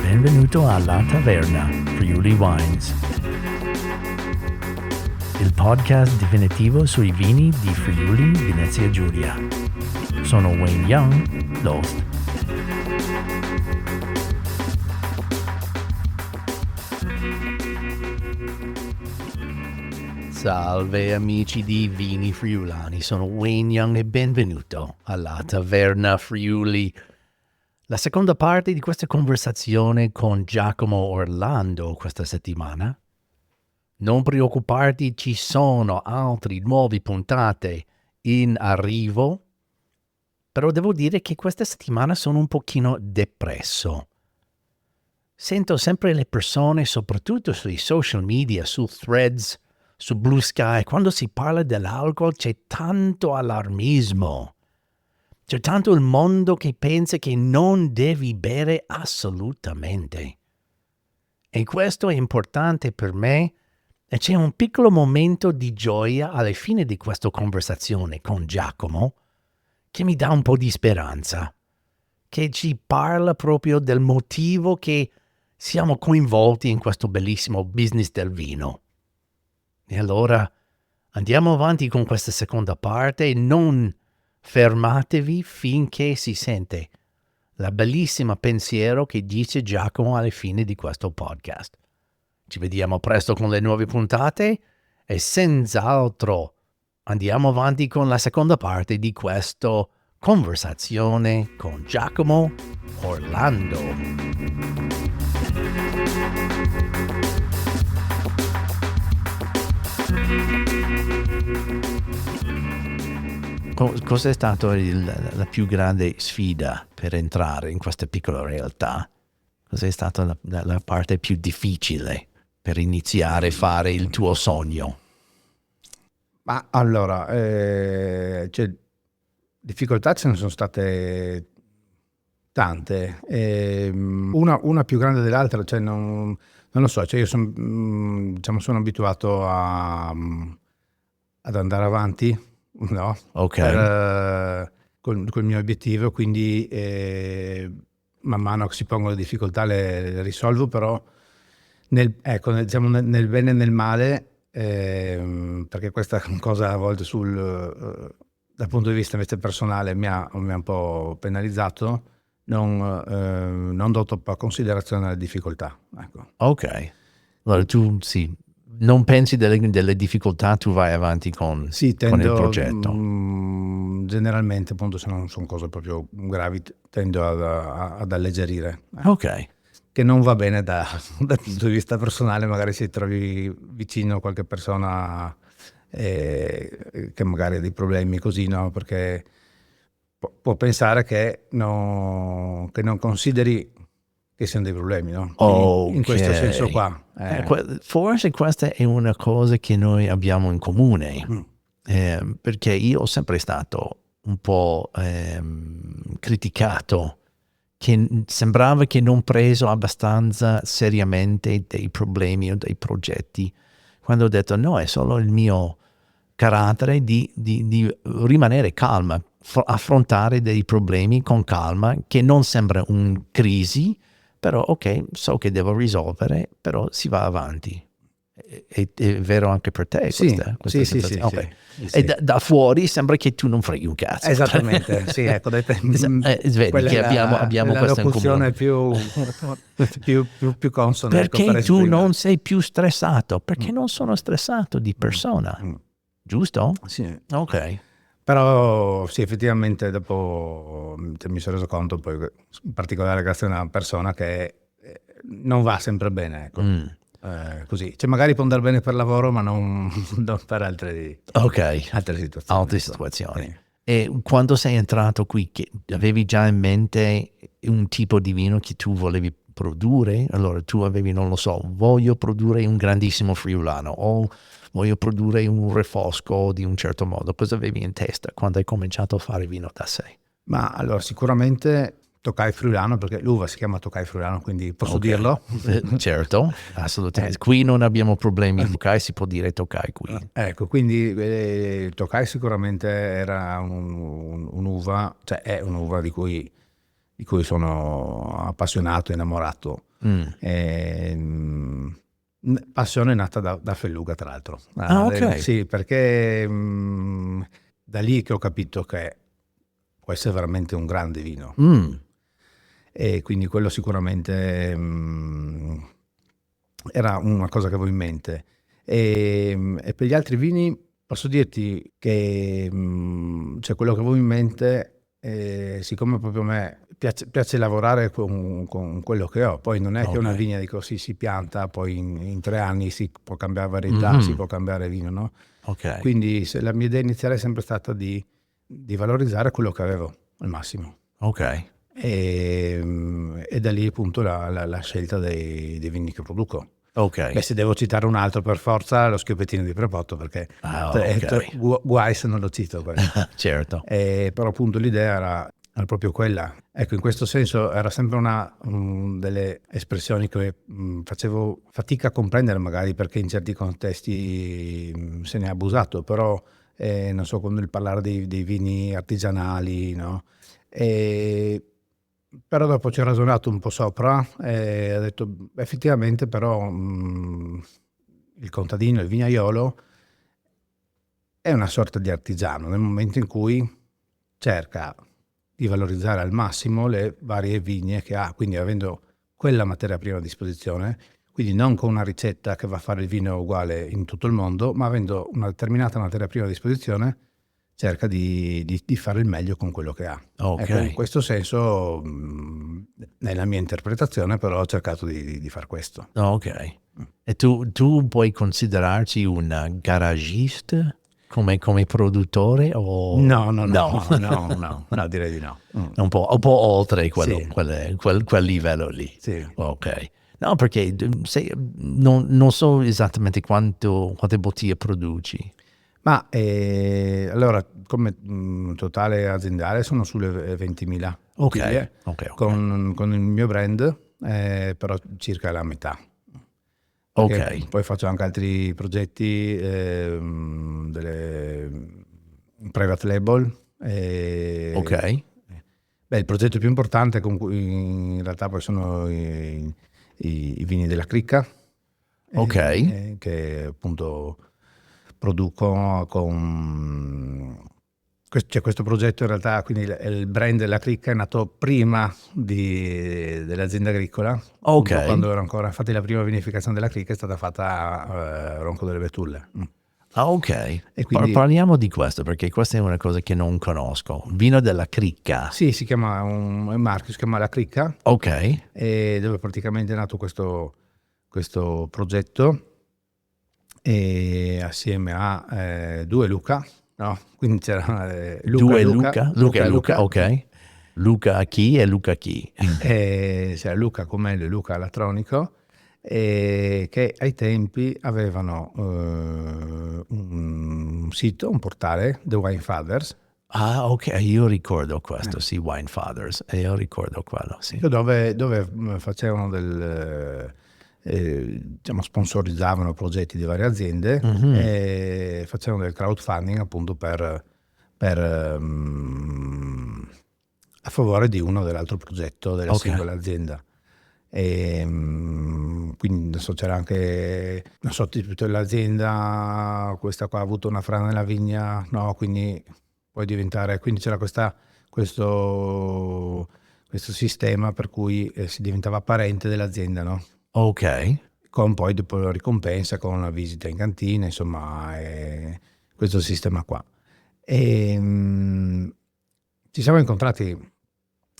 Benvenuto alla Taverna, Friuli Wines, il podcast definitivo sui vini di Friuli Venezia Giulia. Sono Wayne Young, l'host. Salve amici di Vini Friulani, sono Wayne Young e benvenuto alla Taverna Friuli. La seconda parte di questa conversazione con Giacomo Orlando questa settimana. Non preoccuparti, ci sono altre nuove puntate in arrivo, però devo dire che questa settimana sono un pochino depresso. Sento sempre le persone, soprattutto sui social media, su Threads, su Blue Sky, quando si parla dell'alcol c'è tanto allarmismo. C'è tanto il mondo che pensa che non devi bere assolutamente. E questo è importante per me e c'è un piccolo momento di gioia alla fine di questa conversazione con Giacomo che mi dà un po' di speranza, che ci parla proprio del motivo che siamo coinvolti in questo bellissimo business del vino. E allora andiamo avanti con questa seconda parte e non fermatevi finché si sente la bellissima pensiero che dice Giacomo alla fine di questo podcast. Ci vediamo presto con le nuove puntate e senz'altro andiamo avanti con la seconda parte di questa conversazione con Giacomo Orlando. Cos'è stata la più grande sfida per entrare in questa piccola realtà? Cos'è stata la parte più difficile per iniziare a fare il tuo sogno? Ma allora, difficoltà ce ne sono state tante, una più grande dell'altra, cioè non lo so, cioè io sono abituato ad andare avanti, no? Ok. Col mio obiettivo, quindi man mano che si pongono le difficoltà le risolvo, però nel bene e nel male, perché questa cosa a volte dal punto di vista invece personale mi ha un po' penalizzato, non do troppa considerazione alle difficoltà. Ecco. Ok. Allora tu sì, non pensi delle difficoltà, tu vai avanti con il progetto. Generalmente, appunto, se non sono cose proprio gravi, tendo ad alleggerire. Ok. Che non va bene dal punto di vista personale, magari si trovi vicino a qualche persona che magari ha dei problemi così, no? Perché può pensare che non consideri che siano dei problemi, no? Okay. In questo senso qua. Forse questa è una cosa che noi abbiamo in comune, perché io ho sempre stato un po' criticato, che sembrava che non preso abbastanza seriamente dei problemi o dei progetti, quando ho detto no, è solo il mio carattere di rimanere calma, affrontare dei problemi con calma, che non sembra un crisi, però ok, so che devo risolvere, però si va avanti. È vero anche per te questa sì, sensazione? sì, Okay. sì. E da fuori sembra che tu non freghi un cazzo. Esattamente, sì, ecco. Vedi che abbiamo questo in comune. più consona. Perché ecco, tu non sei più stressato? Perché non sono stressato di persona. Giusto? Sì. Ok. Però sì, effettivamente dopo mi sono reso conto, poi in particolare grazie a una persona, che non va sempre bene, ecco. Così, cioè magari può andare bene per lavoro, ma non per altre situazioni. Sì. E quando sei entrato qui, che avevi già in mente un tipo di vino che tu volevi produrre? Allora tu avevi, non lo so, voglio produrre un grandissimo friulano o voglio produrre un refosco di un certo modo. Cosa avevi in testa quando hai cominciato a fare vino da sé? Ma allora sicuramente Tokai Friulano, perché l'uva si chiama Tokai Friulano, quindi posso Ok. dirlo? Certo, assolutamente. Qui non abbiamo problemi, Tokai si può dire Tokai qui. Ecco, quindi il Tokai sicuramente era un'uva, cioè è un'uva di cui sono appassionato, innamorato. Mm. Passione nata da Felluga, tra l'altro. Ah, ok. Sì, perché da lì che ho capito che può essere veramente un grande vino. Mm. E quindi quello sicuramente era una cosa che avevo in mente. E per gli altri vini posso dirti che cioè quello che avevo in mente, siccome proprio a me piace lavorare con quello che ho, poi non è che una Ok. vigna dico sì, si pianta, poi in 3 anni si può cambiare varietà, si Mhm. può cambiare vino, no? Ok. Quindi la mia idea iniziale è sempre stata di valorizzare quello che avevo al massimo. Ok. E da lì appunto la scelta dei vini che produco. Ok. Beh, se devo citare un altro per forza, lo Schioppettino di Prepotto, perché Ah, ok. guai se non lo cito quello. Certo. Però appunto l'idea era proprio quella. Ecco, in questo senso era sempre una delle espressioni che facevo fatica a comprendere magari perché in certi contesti se ne è abusato, però non so, quando il parlare dei vini artigianali, no? E, però dopo ci ho ragionato un po' sopra e ho detto effettivamente però il contadino, il vignaiolo è una sorta di artigiano nel momento in cui cerca di valorizzare al massimo le varie vigne che ha, quindi avendo quella materia prima a disposizione, quindi non con una ricetta che va a fare il vino uguale in tutto il mondo, ma avendo una determinata materia prima a disposizione, cerca di fare il meglio con quello che ha. Ecco, in Ok. questo senso, nella mia interpretazione, però ho cercato di far questo. Ok. E tu puoi considerarci un garagista come produttore o No, no, no, no? no, no, no, direi di no. Un po' oltre Sì, quel livello lì. sì. Ok. No, perché non so esattamente quante bottiglie produci. Ma allora, come totale aziendale sono sulle 20.000 Ok, bottiglie, ok, ok. con il mio brand, però circa la metà. Ok, Perché poi faccio anche altri progetti, delle private label. ok, Beh, il progetto più importante con cui in realtà poi sono i vini della Cricca, ok, che appunto produco con... Cioè, questo progetto in realtà, quindi il brand della Cricca è nato prima dell'azienda agricola, ok. appunto quando era ancora, infatti la prima vinificazione della Cricca è stata fatta a Ronco delle Betulle. Ah, ok. E quindi Parliamo di questo perché questa è una cosa che non conosco. Vino della cricca. sì, si chiama un marchio, si chiama La Cricca, Ok, e dove praticamente è nato questo progetto e assieme a due Luca, no? Quindi c'era Luca, due Luca, Luca e Luca, Luca, Luca, ok. Luca chi e Luca chi? e c'era Luca Comello e Luca Latronico, che ai tempi avevano un sito, un portale, The Wine Fathers, Ah, ok, io ricordo questo, sì, Wine Fathers, e io ricordo quello, sì. dove facevano diciamo, sponsorizzavano progetti di varie aziende Mhm. e facevano del crowdfunding appunto a favore di uno o dell'altro progetto della Ok, singola azienda. Quindi adesso c'era anche, non so, tipo l'azienda, questa qua ha avuto una frana nella vigna, no, quindi puoi diventare, quindi c'era questo sistema per cui si diventava parente dell'azienda, no? ok, Con poi dopo la ricompensa, con la visita in cantina, insomma, questo sistema qua. E, ci siamo incontrati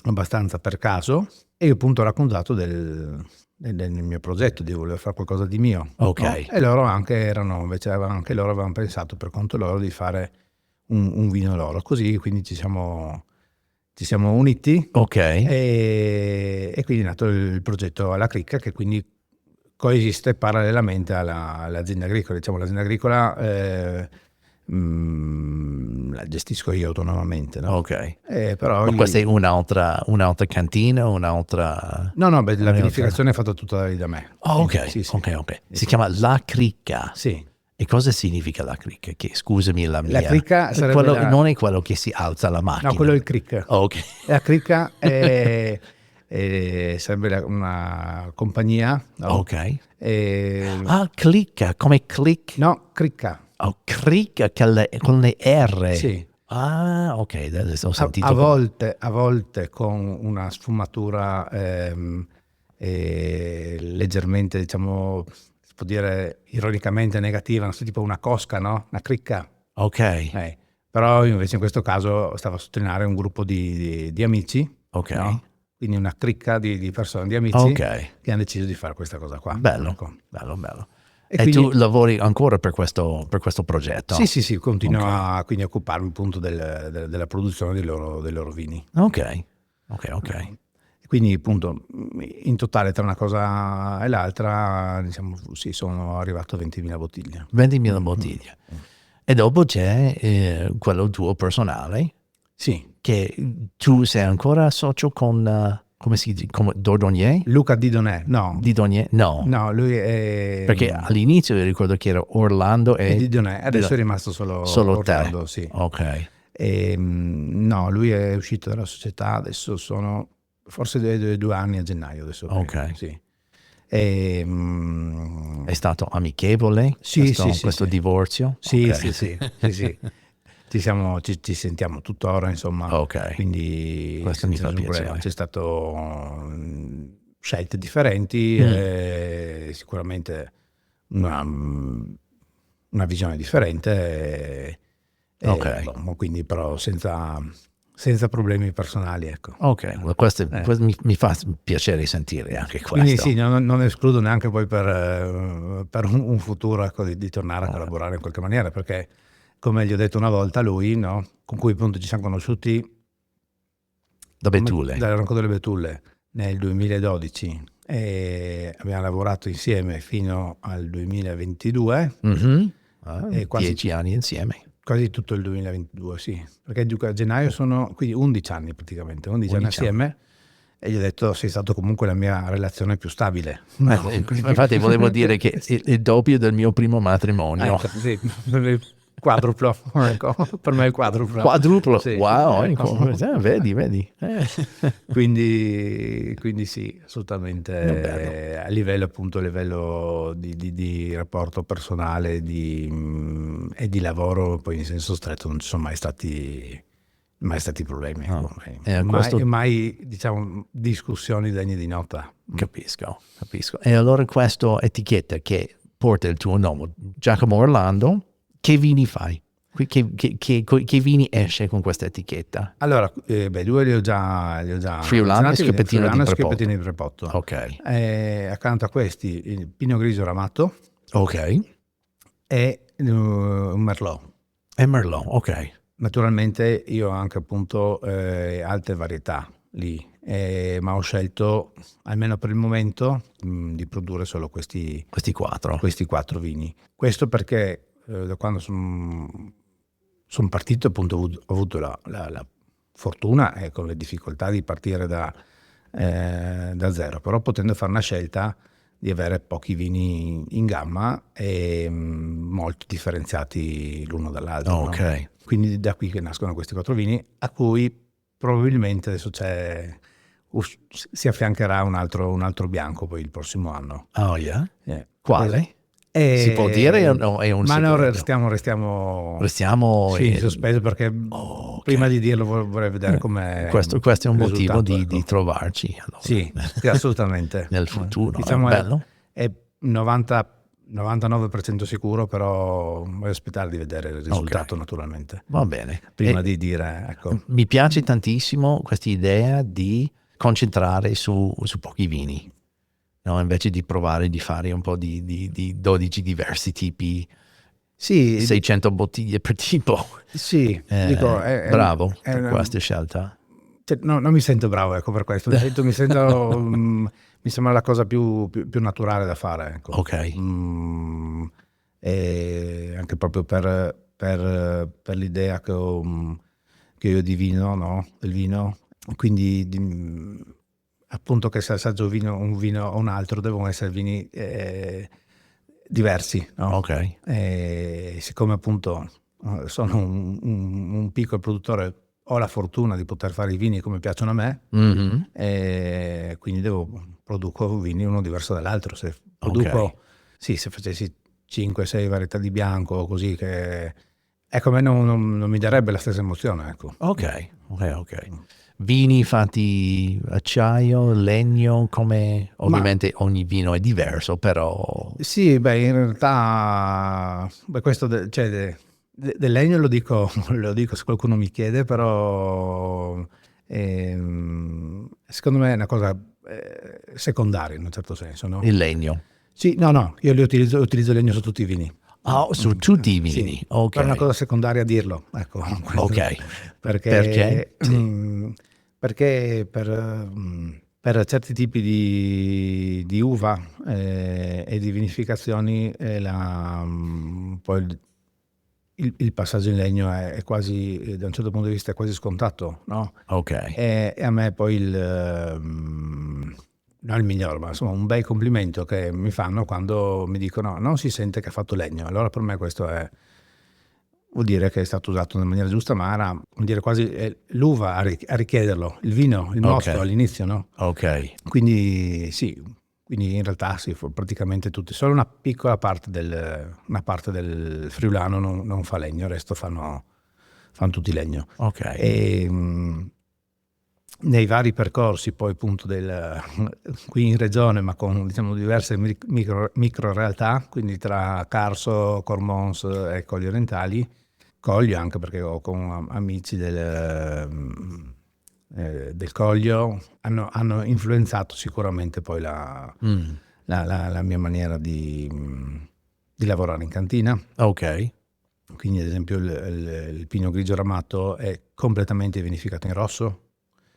abbastanza per caso e io appunto ho raccontato del mio progetto di voler fare qualcosa di mio, ok, no? E loro invece anche loro avevano pensato per conto loro di fare un vino loro, così quindi ci siamo uniti ok, e quindi è nato il progetto alla Cricca, che quindi coesiste parallelamente all'azienda agricola. Diciamo, l'azienda agricola la gestisco io autonomamente, no? Ok. Però Ma questa è un'altra cantina, un'altra... no, la un'altra- vinificazione è fatta tutta da me. Oh, ok, Sì, sì. ok. Si chiama La Cricca. Sì. E cosa significa la cricca? Che, scusami la mia... cricca sarebbe quello, non è quello che si alza la macchina. No, quello è il crick. Oh, ok. La cricca sarebbe una compagnia, no? Ok. E- Clicca, come click? no, cricca. Oh, cricca con le R. Sì. Ah, ok, adesso ho sentito. A volte con una sfumatura leggermente, diciamo, si può dire ironicamente negativa, non so, tipo una cosca, no? Una cricca. Ok, Però invece in questo caso stavo a sottolineare un gruppo di amici, ok. no? Quindi una cricca di persone, di amici Ok. che hanno deciso di fare questa cosa qua. Bello, Ecco. bello. E E quindi- tu lavori ancora per questo progetto? Sì, continuo quindi a occuparmi appunto della produzione dei loro vini. Ok. Quindi appunto in totale tra una cosa e l'altra, diciamo, sì, sono arrivato a 20.000 bottiglie. 20.000 bottiglie. E dopo c'è quello tuo personale, Sì, che tu sei ancora socio con, come si dice, come Dordonier? Luca Didonè, no, Didonier? No, lui è... perché all'inizio io ricordo che era Orlando è e... Didonè, adesso è rimasto solo Orlando, te? sì. Ok. No, lui è uscito dalla società, adesso sono forse 2 anni a gennaio, adesso. Ok. Sì. È stato amichevole Sì, questo divorzio? Sì, Ok. sì. Ci sentiamo tuttora, insomma. Ok. Quindi Questo mi fa nessun problema. piacere. C'è stato scelte differenti, sicuramente una visione differente, Ok. quindi però senza problemi personali, ecco. Ok, questo mi fa piacere sentire anche questo. Quindi sì, non escludo neanche poi per un futuro, ecco, di tornare a collaborare in qualche maniera, perché come gli ho detto una volta a lui, no, con cui appunto ci siamo conosciuti Da Betulle. dal Ronco delle Betulle nel 2012 e abbiamo lavorato insieme fino al 2022 e 10 anni insieme. quasi tutto il 2022, sì, perché a gennaio sono quindi 11 anni praticamente, 11 anni assieme. E gli ho detto sei stato comunque la mia relazione più stabile. Infatti volevo dire che è il doppio del mio primo matrimonio. Sì, quadruplo, ecco, per me è quadruplo. Quadruplo, Sì. wow, vedi. Quindi sì, assolutamente Bello. a livello appunto di rapporto personale e di lavoro, poi in senso stretto non ci sono mai stati problemi, mai diciamo discussioni degne di nota. Capisco. E allora questa etichetta che porta il tuo nome, Giacomo Orlando, che vini fai? Che vini esce con questa etichetta? Allora, 2 li ho già Friulano e Schiopettino di Prepotto. Ok. Accanto a questi il Pinot Grigio Ramato Ok. e un Merlot. E Merlot, ok. Naturalmente io ho anche appunto altre varietà lì, ma ho scelto almeno per il momento di produrre solo questi 4 vini. Questo perché da quando sono partito appunto ho avuto la fortuna e con le difficoltà di partire da zero, però potendo fare una scelta di avere pochi vini in gamma e molto differenziati l'uno dall'altro. Ok. No? Quindi da qui che nascono questi 4 vini a cui probabilmente adesso si affiancherà un altro bianco poi il prossimo anno. Oh yeah? Quale? Si può dire o è un ma segreto? no, restiamo in sospeso perché prima di dirlo vorrei vedere com'è. Questo è un motivo di ecco. trovarci. Allora. Sì, assolutamente. Nel futuro, diciamo bello. È 99% sicuro, però voglio aspettare di vedere il risultato naturalmente. Va bene. Prima di dire, ecco. Mi piace tantissimo questa idea di concentrare su pochi vini. No, invece di provare di fare un po' di 12 diversi tipi, sì, 600 bottiglie per tipo. Sì, dico, bravo per questa scelta. Cioè, no, non mi sento bravo, ecco, per questo. Mi sembra la cosa più naturale da fare, ecco. Ok. E anche proprio per per l'idea che io ho di vino, no? Del vino. Quindi appunto che se assaggio un vino o un altro devono essere vini diversi, no? Ok. E siccome appunto sono un piccolo produttore, ho la fortuna di poter fare i vini come piacciono a me, Mhm. e quindi produco vini uno diverso dall'altro. Se produco, Ok. sì, se facessi 5-6 varietà di bianco così, che ecco, a me non mi darebbe la stessa emozione, ecco. Ok. Vini fatti acciaio, legno, come Ma ovviamente ogni vino è diverso, però sì, beh, in realtà, beh, questo cioè, del legno lo dico, lo dico se qualcuno mi chiede, però secondo me è una cosa secondaria in un certo senso, no? il legno. Sì, no, io li utilizzo il legno su tutti i vini. Ah, su tutti i Sì, vini. però è una Ok. cosa secondaria a dirlo, ecco, Ok. questo, Perché? perché, Sì. perché per certi tipi di uva e di vinificazioni poi il passaggio in legno è quasi, da un certo punto di vista, è quasi scontato, no? Ok. E a me poi non il migliore, ma insomma un bel complimento che mi fanno quando mi dicono non si sente che ha fatto legno. Allora per me questo vuol dire che è stato usato nella maniera giusta, ma era, vuol dire quasi l'uva a richiederlo, il vino, il Ok. mosto all'inizio, no? Ok. Quindi sì, quindi in realtà sì, praticamente tutti, solo una piccola parte una parte del friulano non fa legno, il resto fanno tutti legno. Ok. E nei vari percorsi poi appunto qui in regione, ma con diciamo diverse micro realtà, quindi tra Carso, Cormons e Colli Orientali, Coglio anche perché ho con amici del Coglio, hanno influenzato sicuramente poi Mm. la mia maniera di lavorare in cantina. Ok. Quindi ad esempio il Pinot Grigio Ramato è completamente vinificato in rosso,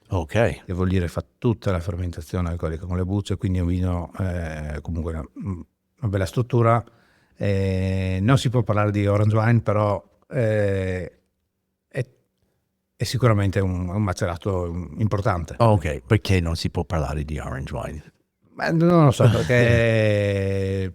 Ok. che vuol dire fa tutta la fermentazione alcolica con le bucce, quindi è un vino comunque una bella struttura. Non si può parlare di orange wine, però è sicuramente un macerato importante. Ok. Perché non si può parlare di orange wine? Ma non lo so perché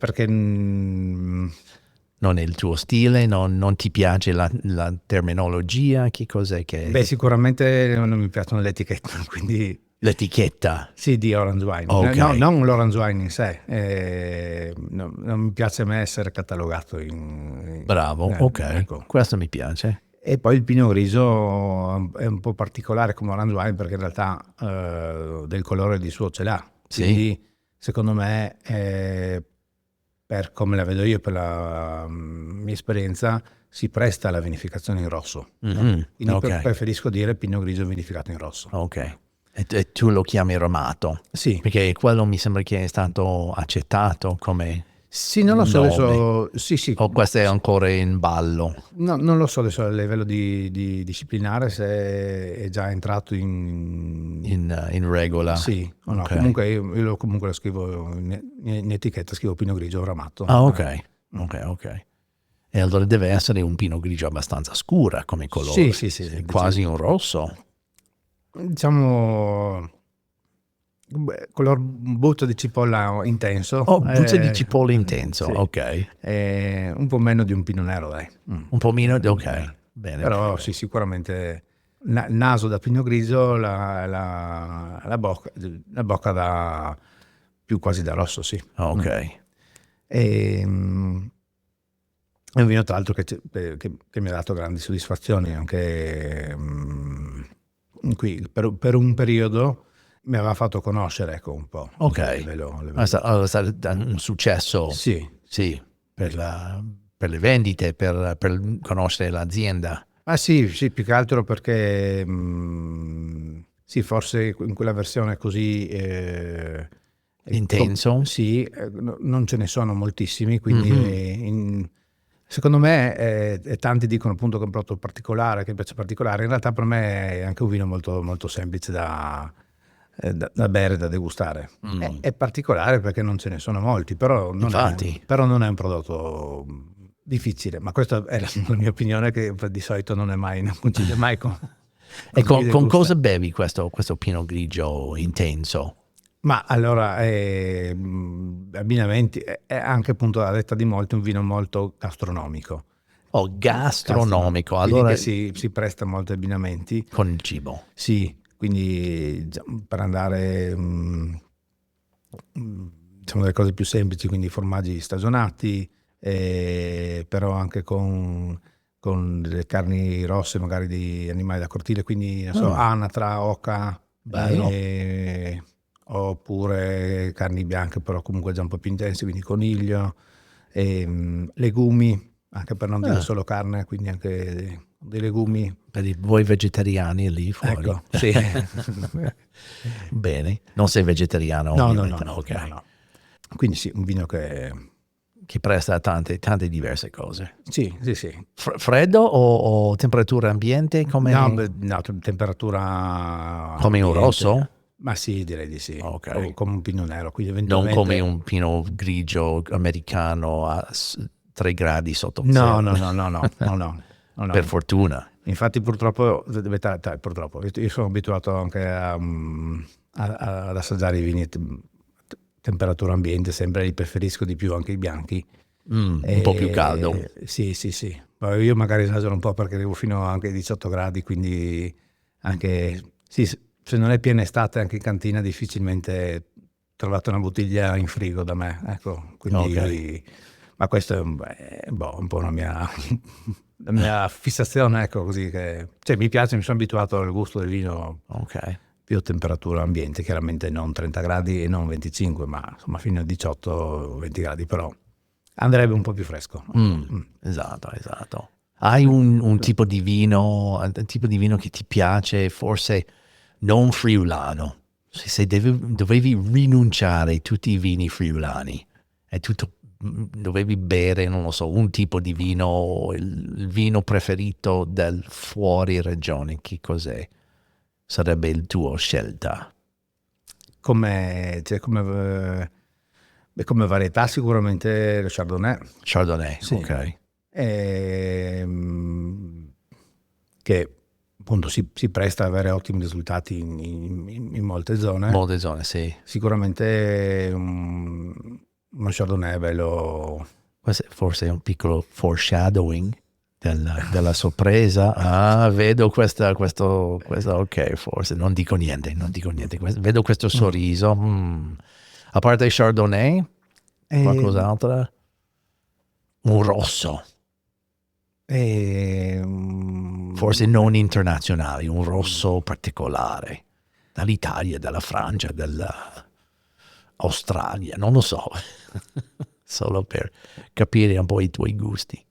Non è il tuo stile? Non ti piace la terminologia? Che cos'è beh, che... sicuramente non mi piacciono le etichette, quindi L'etichetta. sì, di orange wine. Ok. No, non l'orange wine in sé. Non mi piace a me essere catalogato Bravo. Ok. ecco. Questo mi piace. E poi il Pinot Grigio è un po' particolare come orange wine perché in realtà del colore di suo ce l'ha. Sì. Quindi secondo me, per come la vedo io, per la mia esperienza, si presta alla vinificazione in rosso, no? Mhm. Quindi Ok. preferisco dire Pinot Grigio vinificato in rosso. Ok. E tu lo chiami ramato? Sì. Perché quello mi sembra che è stato accettato come Sì, non lo so nome. adesso, sì, O questo è ancora in ballo? no, non lo so adesso a livello di disciplinare se è già entrato In regola? sì o no. Ok. Comunque io comunque lo scrivo in etichetta, scrivo Pinot Grigio ramato. Ah, ok. Ok. E allora deve essere un pino grigio abbastanza scura come Sì, colore. sì, Sì, dice- quasi un rosso. diciamo color butto di cipolla intenso, Oh, buccia di cipolla intenso. sì, Ok. un po' meno di un Pinot Nero, dai. Un po' meno. Ok. Bene. Però sì, sicuramente naso da Pinot Grigio, la bocca da più quasi da rosso, sì. Ok. E, è un vino tra l'altro che mi ha dato grandi soddisfazioni anche qui per un periodo mi aveva fatto conoscere, ecco, un po' Ok. a livello. Allora, è stato un successo. Sì, Sì, per le vendite, per conoscere l'azienda. ma sì, sì, più che altro perché sì, forse in quella versione così Intenso. sì, non ce ne sono moltissimi, quindi Mhm. secondo me tanti dicono appunto che è un prodotto particolare, che piace particolare, in realtà per me è anche un vino molto, molto semplice da bere, da degustare. È particolare perché non ce ne sono molti, però Infatti. non è un prodotto Difficile, ma questa è la mia opinione, che di solito non coincide mai con... E con gusto. cosa bevi questo Pinot Grigio intenso? Ma allora, abbinamenti, è anche appunto, a detta di molti, un vino molto gastronomico. Oh, gastronomico, Quindi allora che si presta a molti abbinamenti. con il cibo. Sì, quindi per andare, diciamo, delle cose più semplici, quindi formaggi stagionati, però anche con delle carni rosse, magari di animali da cortile, quindi non so, anatra, oca, Bello. oppure carni bianche, però comunque già un po' più intense, quindi coniglio, legumi, anche per non dire solo carne, quindi anche dei legumi. Per voi vegetariani lì fuori. Ecco, sì. Bene. Non sei vegetariano, No, ovviamente. no. Ok. No. Quindi sì, un vino che... Che presta a tante diverse cose. Sì. Freddo o temperatura ambiente come, No, temperatura come un ambiente. rosso? Ma sì, direi di sì. Ok. O come un Pinot Nero, quindi Non eventualmente... come un Pinot Grigio americano a 3 gradi sotto No. zero. Per fortuna. Infatti purtroppo, io sono abituato anche ad assaggiare i vini a temperatura ambiente, sempre li preferisco di più, anche i bianchi. Un po' più caldo. Sì. Ma io magari esagero un po' perché arrivo fino anche ai 18 gradi, quindi anche... Sì, se non è piena estate, anche in cantina difficilmente trovate una bottiglia in frigo da me, ecco, quindi... Ma questo è un po' la mia fissazione, ecco, così che... Cioè mi piace, mi sono abituato al gusto del vino più a temperatura ambiente, chiaramente non 30 gradi e non 25, ma insomma fino a 18-20 gradi, però andrebbe un po' più fresco. Esatto. Hai un tipo di vino che ti piace, forse non friulano? Se dovevi rinunciare a tutti i vini friulani e dovevi bere, non lo so, un tipo di vino, il vino preferito del fuori regione, che cos'è? Sarebbe il tuo scelta? Come varietà sicuramente lo Chardonnay, sì. ok. Che appunto si presta ad avere ottimi risultati in molte zone. Molte zone, sì. Sicuramente uno Chardonnay è bello. Questo forse è un piccolo foreshadowing della sorpresa. Ah, vedo questo, ok, forse non dico niente. Vedo questo sorriso. A parte Chardonnay, qualcos'altro? Un rosso. Forse non internazionale, un rosso particolare. Dall'Italia, dalla Francia, dall'Australia, non lo so. Solo per capire un po' i tuoi gusti.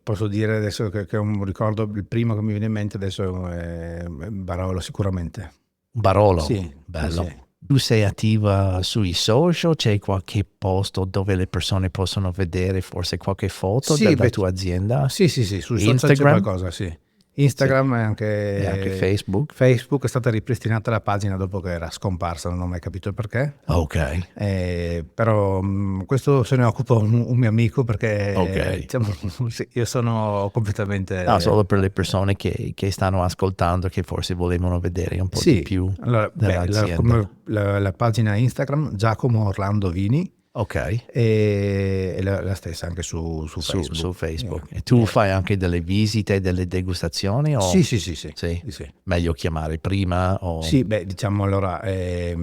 Posso dire adesso che un ricordo, il primo che mi viene in mente adesso è Barolo, sicuramente. Barolo, Sì, bello. sì. Tu sei attiva sui social? C'è qualche posto dove le persone possono vedere forse qualche foto della tua azienda? Sì, sul Instagram? social c'è qualcosa, sì. Instagram E anche Facebook? Facebook è stata ripristinata la pagina dopo che era scomparsa, non ho mai capito il perché. Ok. Però questo se ne occupa un mio amico, perché diciamo, io sono completamente... No, solo per le persone che stanno ascoltando, che forse volevano vedere un po' di più dell'azienda. La pagina Instagram, Giacomo Orlando Vini. Ok. E la stessa anche su Facebook. Su Facebook. E tu fai anche delle visite, delle degustazioni? O... Sì. Meglio chiamare prima? O... Sì, diciamo allora è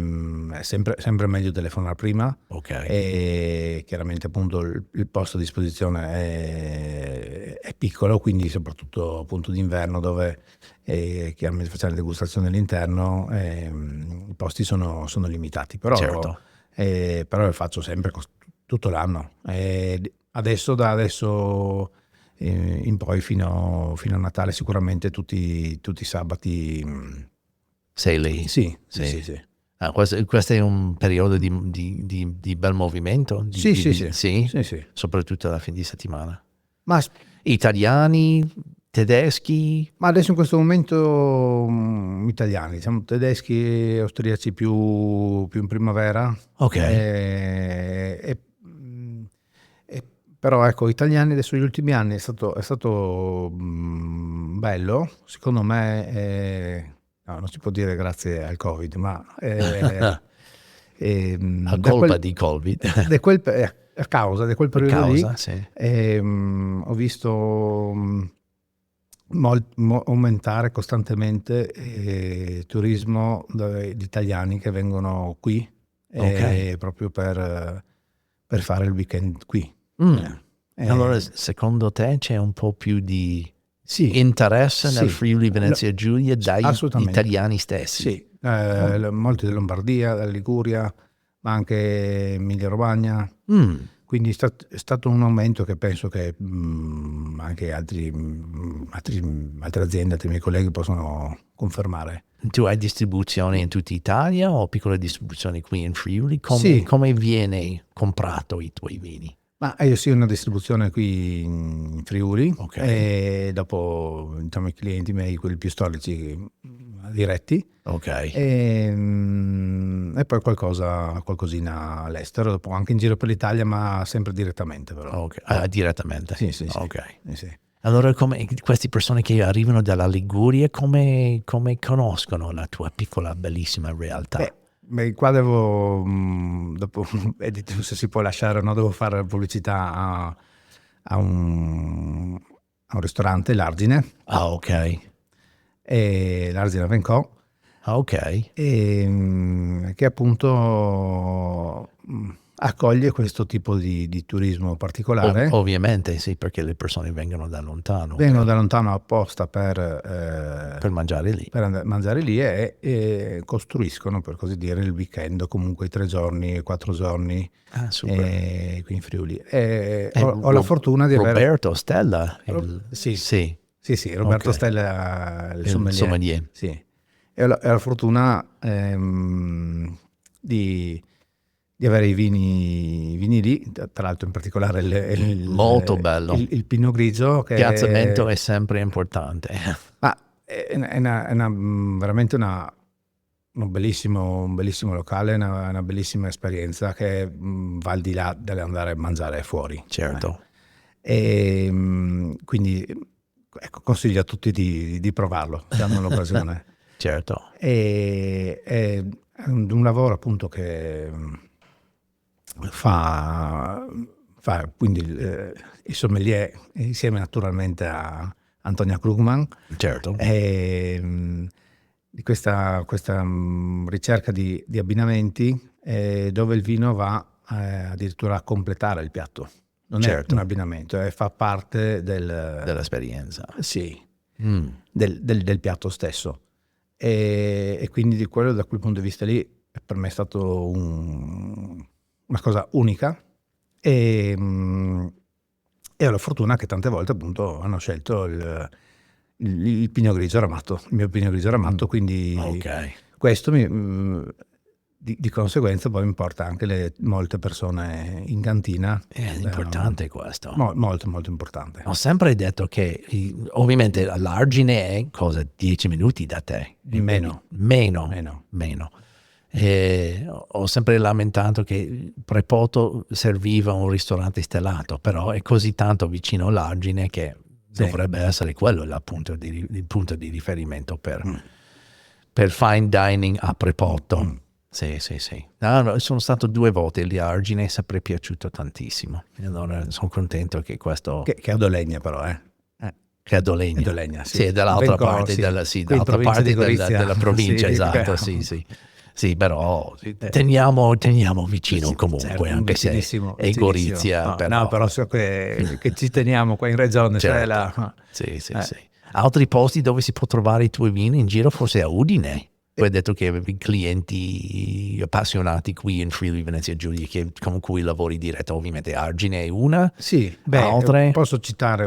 sempre meglio telefonare prima. Ok. E chiaramente appunto il posto a disposizione è piccolo, quindi soprattutto appunto d'inverno, dove chiaramente facciamo le degustazioni all'interno, i posti sono limitati, però... Certo. Però lo faccio sempre tutto l'anno. Da adesso in poi fino a Natale sicuramente tutti i sabati. Sei lì? Sì. Ah, questo è un periodo di bel movimento? Sì? Soprattutto alla fine di settimana. Ma Italiani, tedeschi? Ma adesso in questo momento italiani, diciamo tedeschi e austriaci più in primavera. Ok. E Però ecco, italiani adesso negli ultimi anni è stato bello, secondo me, no, non si può dire grazie al Covid, ma A da colpa quel, di Covid. a causa di quel Per periodo lì, causa, sì. ho visto aumentare costantemente turismo di italiani che vengono qui Ok. proprio per fare il weekend qui. Mm. Allora, Eh, secondo te c'è un po' più di sì, interesse nel sì, Friuli Venezia Giulia dai assolutamente. italiani stessi? Sì, Oh. molti della Lombardia, della Liguria, ma anche Emilia Romagna. Mm. Quindi è stato un aumento che penso che anche altre aziende, altri miei colleghi possono confermare. Tu hai distribuzione in tutta Italia o piccola distribuzione qui in Friuli? Sì, Come viene comprato i tuoi vini? ma io sì ho una distribuzione qui in Friuli Ok, e dopo diciamo, i clienti miei, quelli più storici, diretti, ok, e poi qualcosina all'estero, dopo anche in giro per l'Italia, ma sempre direttamente però. ok. Ah, direttamente. Sì, sì, sì. Ok. Sì. Allora, queste persone che arrivano dalla Liguria, come conoscono la tua piccola, bellissima realtà? Beh, qua devo, dopo, edito, se si può lasciare, no, devo fare pubblicità a un ristorante, l'Argine, Ah, ok. e l'Argine Vencò, Ah, ok. che appunto accoglie questo tipo di turismo particolare. Ovviamente sì, perché le persone vengono da lontano Vengono da lontano apposta per per mangiare lì. mangiare lì e costruiscono, per così dire, il weekend, o comunque i 3 giorni, 4 giorni Ah, super. qui in Friuli. E E ho la fortuna di avere... Roberto, Stella, Sì, sì, sì, sì, Roberto ok, Stella, il il sommelier. sommelier. Sì. E ho la fortuna di avere i vini lì, tra l'altro in particolare Molto bello. il Pinot Grigio Piazzamento che è sempre importante. ma veramente un bellissimo locale, una bellissima esperienza che va al di là dell'andare a mangiare fuori. Certo, Quindi ecco, consiglio a tutti di provarlo se hanno l'occasione. certo. È un lavoro appunto che fa, fa quindi il sommelier insieme naturalmente a Antonia Krugman, Certo, di questa ricerca di abbinamenti dove il vino va addirittura a completare il piatto. Non è un certo, abbinamento, fa parte dell'esperienza. sì, Mm, del piatto stesso. E quindi da quel punto di vista lì per me è stato una cosa unica e ho la fortuna che tante volte appunto hanno scelto il Pinot Grigio Ramato, il mio Pinot Grigio Ramato, quindi ok, questo di conseguenza poi mi porta anche molte persone in cantina. è importante questo. Molto molto importante. Ho sempre detto che ovviamente l'Argine è cosa 10 minuti da te. Meno. Meno. E ho sempre lamentato che Prepoto serviva un ristorante stellato, però è così tanto vicino all'Argine che Sì. dovrebbe essere quello il punto di riferimento per fine dining a Prepoto. Sì, sì, sì. No, sono stato 2 volte lì a Argine, è sempre piaciuto tantissimo. E allora sono contento che questo... Che è Adolegna però, Che è Dolegna. Adolegna, sì. Sì, è dall'altra Vencò, parte, sì. Qui in dall'altra provincia di parte Gorizia, della provincia, sì. esatto, sì, sì. Sì, però teniamo vicino Sì, comunque, certo, anche se vicinissimo, è vicinissimo. Gorizia, No, però... però so che ci teniamo qua in regione, cioè Certo, sì, sì, sì. Altri posti dove si può trovare i tuoi vini in giro, forse a Udine. Tu hai detto che avevi clienti appassionati qui in Friuli Venezia Giulia che con cui lavori diretto, ovviamente Argine è una, Sì, altre? posso citare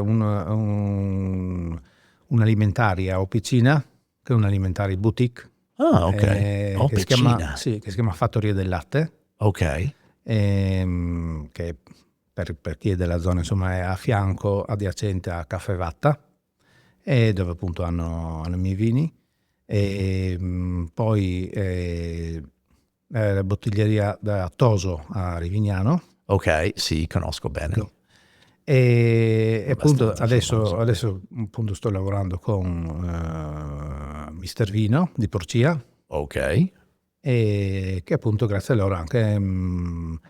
un'alimentari a Opicina, che è un'alimentari boutique, Ah, ok. Oh, che si chiama, Piccina. sì, che si chiama Fattoria del Latte, Ok, che per chi è della zona insomma è a fianco, adiacente a Caffè Vatta, e dove appunto hanno i miei vini. E poi la bottiglieria da Toso a Rivignano, ok, sì, conosco bene. E appunto Abbastanza famoso. adesso appunto sto lavorando con Mr. Vino di Porcia, Ok, e che appunto grazie a loro anche hanno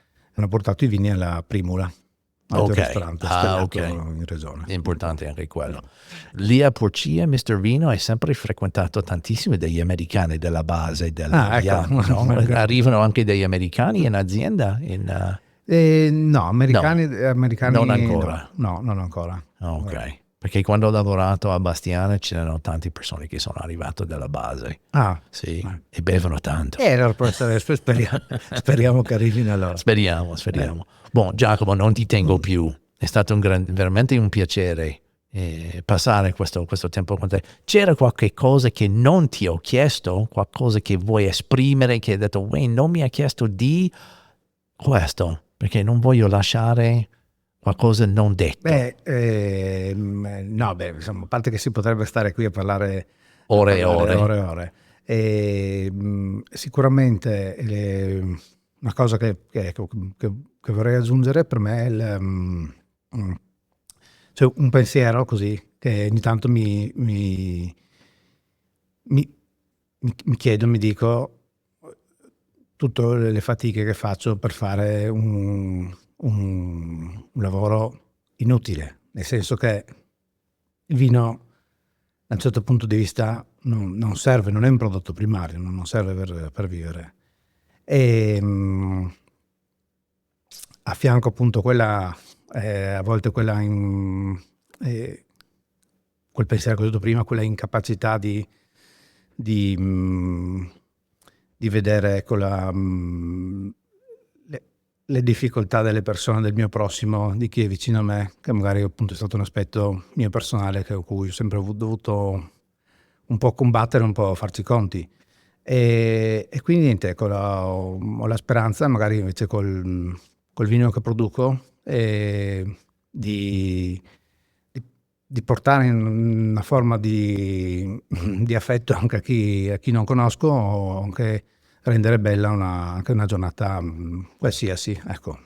portato i vini alla Primula, al ok. ristorante Ah, stellato ok. in regione. È importante anche quello. Lì a Porcia, Mr. Vino è sempre frequentato tantissimo dagli americani della base, Ah, degli ecco. altri, no? Arrivano anche degli americani in azienda? No, No, americani non ancora. no, non ancora. Ok, perché quando ho lavorato a Bastiana c'erano tante persone che sono arrivate dalla base, Ah, sì, e bevono tanto. allora speriamo che arrivino allora. Speriamo. Buon Giacomo, non ti tengo più. È stato veramente un piacere passare questo tempo con te. C'era qualche cosa che non ti ho chiesto? Qualcosa che vuoi esprimere, che hai detto, Wayne non mi ha chiesto di questo, perché non voglio lasciare qualcosa non detto. No, insomma, a parte che si potrebbe stare qui a parlare Ore e ore. ore e ore. Sicuramente una cosa che vorrei aggiungere per me è cioè un pensiero così che ogni tanto mi chiedo, mi dico tutte le fatiche che faccio per fare un lavoro inutile, nel senso che il vino da un certo punto di vista non serve, non è un prodotto primario, non serve per vivere. E a fianco appunto quella, a volte quella quel pensiero che ho detto prima, quella incapacità di vedere ecco, le difficoltà delle persone, del mio prossimo, di chi è vicino a me, che magari appunto è stato un aspetto mio personale con cui ho sempre dovuto un po' combattere, un po' farci i conti. E quindi niente, ecco, ho la speranza, magari invece col vino che produco, di portare una forma di affetto anche a chi non conosco, o anche rendere bella anche una giornata qualsiasi, ecco.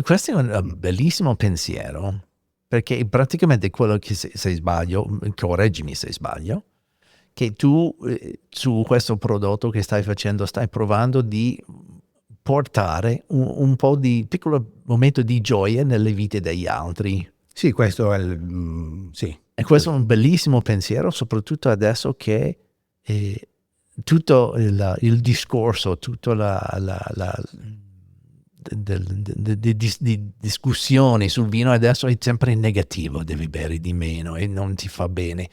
Questo è un bellissimo pensiero, perché praticamente quello che se sbaglio, correggimi se sbaglio, che tu su questo prodotto che stai facendo stai provando di portare un po' di piccolo momento di gioia nelle vite degli altri. Sì, questo è sì. E questo è un bellissimo pensiero, soprattutto adesso che tutto il discorso, tutta di discussioni sul vino adesso è sempre negativo, devi bere di meno e non ti fa bene.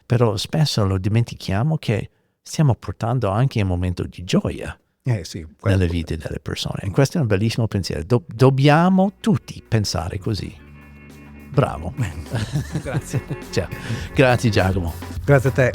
Però spesso lo dimentichiamo che stiamo portando anche un momento di gioia Sì, nelle vite delle persone. E questo è un bellissimo pensiero. Dobbiamo tutti pensare così. Bravo. Grazie. Ciao. Grazie Giacomo. Grazie a te.